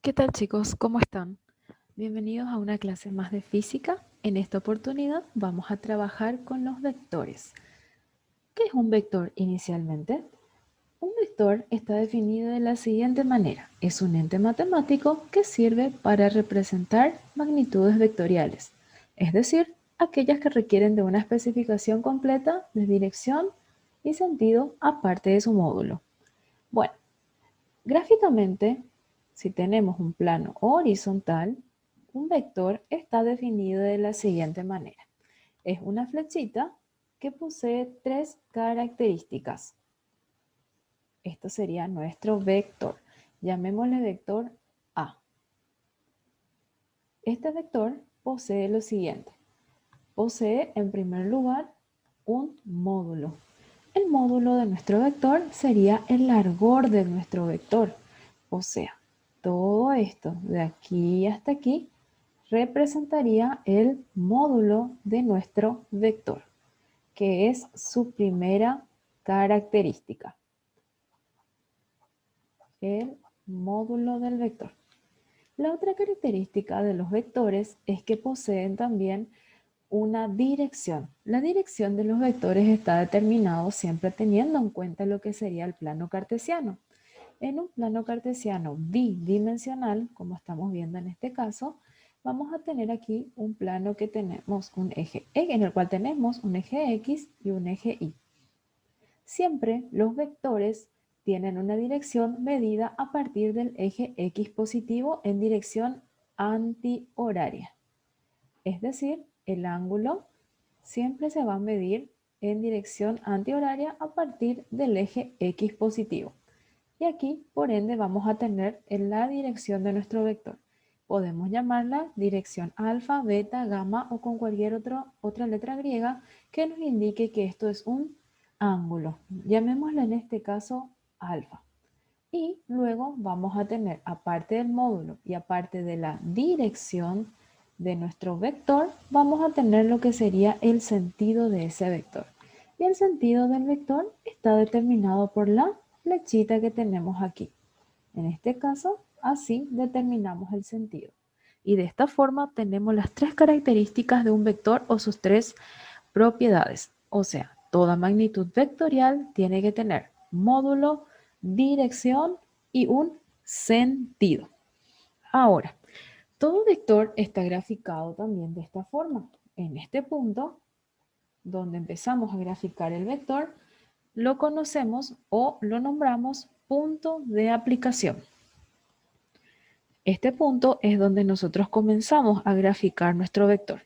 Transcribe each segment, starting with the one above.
¿Qué tal chicos? ¿Cómo están? Bienvenidos a una clase más de física. En esta oportunidad vamos a trabajar con los vectores. ¿Qué es un vector inicialmente? Un vector está definido de la siguiente manera. Es un ente matemático que sirve para representar magnitudes vectoriales, es decir, aquellas que requieren de una especificación completa de dirección y sentido aparte de su módulo. Bueno, gráficamente, si tenemos un plano horizontal, un vector está definido de la siguiente manera. Es una flechita que posee tres características. Esto sería nuestro vector. Llamémosle vector A. Este vector posee lo siguiente. Posee en primer lugar un módulo. El módulo de nuestro vector sería el largor de nuestro vector. O sea, todo esto de aquí hasta aquí representaría el módulo de nuestro vector, que es su primera característica, el módulo del vector. La otra característica de los vectores es que poseen también una dirección. La dirección de los vectores está determinado siempre teniendo en cuenta lo que sería el plano cartesiano. En un plano cartesiano bidimensional, como estamos viendo en este caso, vamos a tener aquí un plano que tenemos un eje en el cual tenemos un eje X y un eje Y. Siempre los vectores tienen una dirección medida a partir del eje X positivo en dirección antihoraria. Es decir, el ángulo siempre se va a medir en dirección antihoraria a partir del eje X positivo. Y aquí, por ende, vamos a tener en la dirección de nuestro vector. Podemos llamarla dirección alfa, beta, gamma o con cualquier otra letra griega que nos indique que esto es un ángulo. Llamémoslo en este caso alfa. Y luego vamos a tener, aparte del módulo y aparte de la dirección de nuestro vector, vamos a tener lo que sería el sentido de ese vector. Y el sentido del vector está determinado por la flechita que tenemos aquí. En este caso, así determinamos el sentido. Y de esta forma tenemos las tres características de un vector o sus tres propiedades. O sea, toda magnitud vectorial tiene que tener módulo, dirección y un sentido. Ahora, todo vector está graficado también de esta forma. En este punto, donde empezamos a graficar el vector, lo conocemos o lo nombramos punto de aplicación. Este punto es donde nosotros comenzamos a graficar nuestro vector.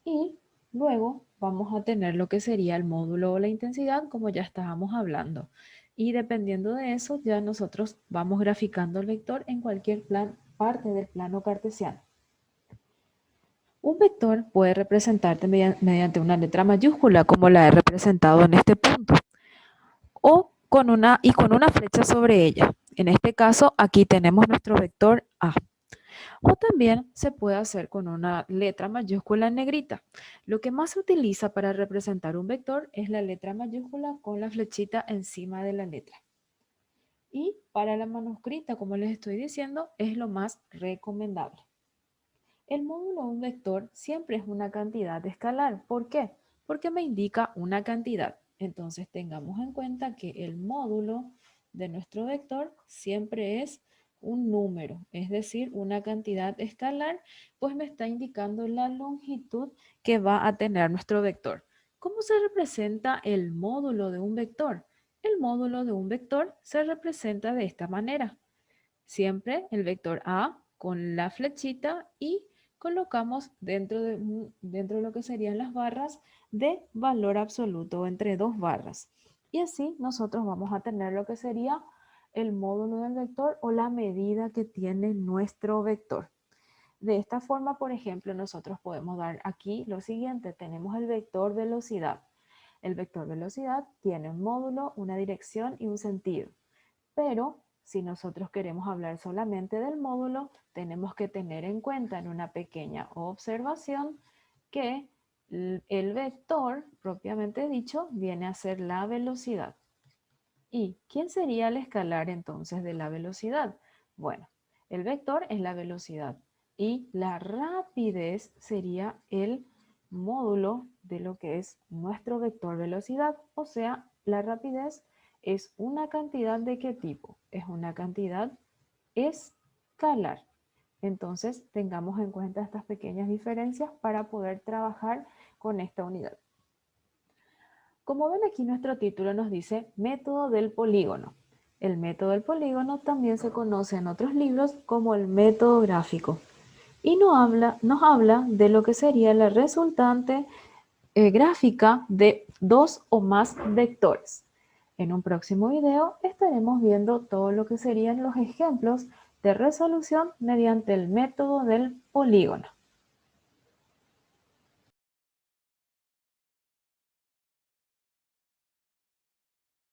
Y luego vamos a tener lo que sería el módulo o la intensidad, como ya estábamos hablando. Y dependiendo de eso, ya nosotros vamos graficando el vector en cualquier parte del plano cartesiano. Un vector puede representarte mediante una letra mayúscula, como la he representado en este punto, o con una flecha sobre ella. En este caso, aquí tenemos nuestro vector A. O también se puede hacer con una letra mayúscula en negrita. Lo que más se utiliza para representar un vector es la letra mayúscula con la flechita encima de la letra. Y para la manuscrita, como les estoy diciendo, es lo más recomendable. El módulo de un vector siempre es una cantidad escalar. ¿Por qué? Porque me indica una cantidad. Entonces tengamos en cuenta que el módulo de nuestro vector siempre es un número, es decir, una cantidad escalar, pues me está indicando la longitud que va a tener nuestro vector. ¿Cómo se representa el módulo de un vector? El módulo de un vector se representa de esta manera. Siempre el vector A con la flechita y colocamos dentro de lo que serían las barras de valor absoluto entre dos barras. Y así nosotros vamos a tener lo que sería el módulo del vector o la medida que tiene nuestro vector. De esta forma, por ejemplo, nosotros podemos dar aquí lo siguiente. Tenemos el vector velocidad. El vector velocidad tiene un módulo, una dirección y un sentido. Pero si nosotros queremos hablar solamente del módulo, tenemos que tener en cuenta en una pequeña observación que el vector, propiamente dicho, viene a ser la velocidad. ¿Y quién sería el escalar entonces de la velocidad? Bueno, El vector es la velocidad y la rapidez sería el módulo de lo que es nuestro vector velocidad. O sea, la rapidez es una cantidad de qué tipo? Es una cantidad escalar. Entonces, tengamos en cuenta estas pequeñas diferencias para poder trabajar con esta unidad. Como ven aquí, nuestro título nos dice método del polígono. El método del polígono también se conoce en otros libros como el método gráfico y nos habla de lo que sería la resultante gráfica de dos o más vectores. En un próximo video estaremos viendo todo lo que serían los ejemplos de resolución mediante el método del polígono.